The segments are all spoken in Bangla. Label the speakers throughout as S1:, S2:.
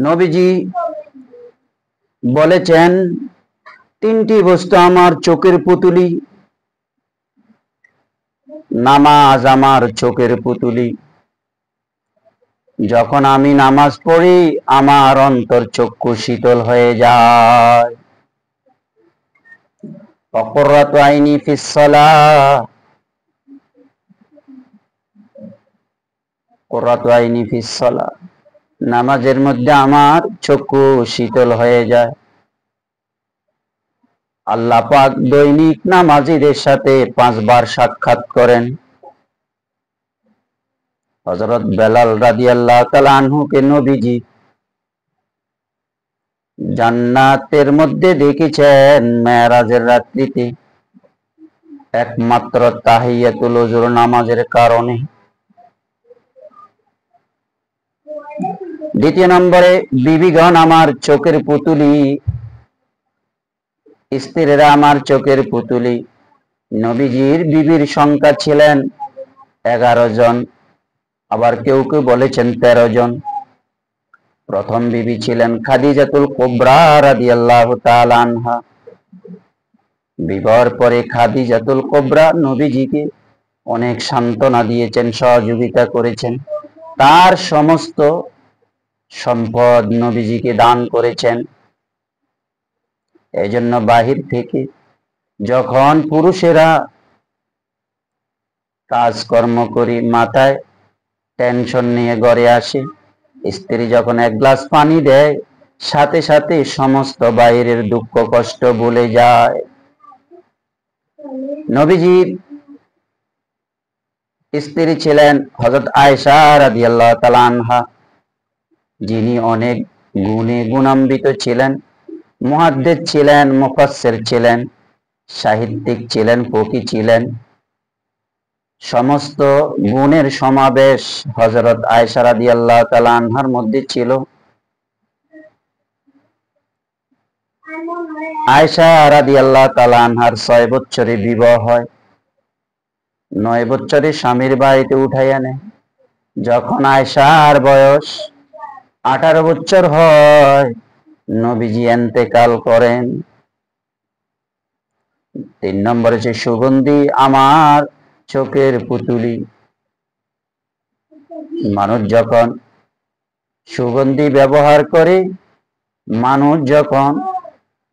S1: নবীজি বলেছেন, তিনটি বস্তু আমার চোখের পুতুলি। নামাজ আমার চোখের পুতুলি। যখন আমি নামাজ পড়ি আমার অন্তর চক্ষু শীতল হয়ে যায়। অকুররাতু আইনি ফিস সালাহ, কুররাতু আইনি ফিস সালাহ, নামাজের মধ্যে আমার চক্ষু শীতল হয়ে যায়। আল্লাহ পাক দৈনিক নামাজীদের সাথে 5 বার সাক্ষাৎ করেন। হযরত বেলাল রাদিয়াল্লাহু তাআলা আনহুকে নবীজি জান্নাতের মধ্যে দেখেছেন মেরাজের রাত্রিতে, একমাত্র তাহিয়াতুল ওযুর নামাজের কারণে। দ্বিতীয় নম্বরে, বিবিগণ আমার চোখের পুতুলি, স্ত্রীরা আমার চোখের পুতুলি। নবীজির বিবির সংখ্যা ছিলেন 11 জন, আবার কেউ কেউ বলেছেন 13 জন। প্রথম বিবি ছিলেন খাদিজাতুল কুবরা রাদিয়াল্লাহু তাআলা আনহা। বিবাহের পরে খাদিজাতুল কুবরা নবীজিকে অনেক সান্ত্বনা দিয়েছেন, সহযোগিতা করেছেন। তার সমস্ত সম্পদ নবীজিকে দান করেছেন। এই জন্য বাহির থেকে যখন পুরুষেরা কাজকর্ম করি মাথায় টেনশন নিয়ে ঘরে আসে, স্ত্রী যখন এক গ্লাস পানি দেয় সাথে সাথে সমস্ত বাইরের দুঃখ কষ্ট ভুলে যায়। নবীজির স্ত্রী ছিলেন হযরত আয়েশা রাদিয়াল্লাহু তাআলা আনহা, যিনি অনেক গুণে গুণান্বিত ছিলেন, মুহাদ্দিস ছিলেন, মুফাসসির ছিলেন, সাহিত্যিক ছিলেন, ফকি ছিলেন। সমস্ত গুণের সমাবেশ হযরত আয়েশা রাদিয়াল্লাহু তাআলা আনহার মধ্যে ছিল। আয়েশা রাদিয়াল্লাহু তাআলা আনহার 6 বছরে বিবাহ হয়। 9 বছরে স্বামীর বাড়িতে উঠাইয়া নেয়। যখন আয়েশার বয়স 18 বছর হয় নবীজি ইন্তেকাল করেন। 3 নম্বরে যে সুগন্ধি আমার চোখের পুতুলি। মানুষ যখন সুগন্ধি ব্যবহার করে, মানুষ যখন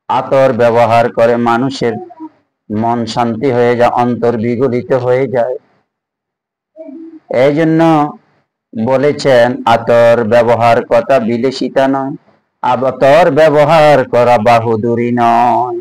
S1: আতর ব্যবহার করে, মানুষের মন শান্তি হয়ে যায়, অন্তর বিগলিত হয়ে যায়। এই জন্য বলেছেন আতর ব্যবহার করা বিলাসিতা নয়, আতর ব্যবহার করা বাহুদুরি নয়।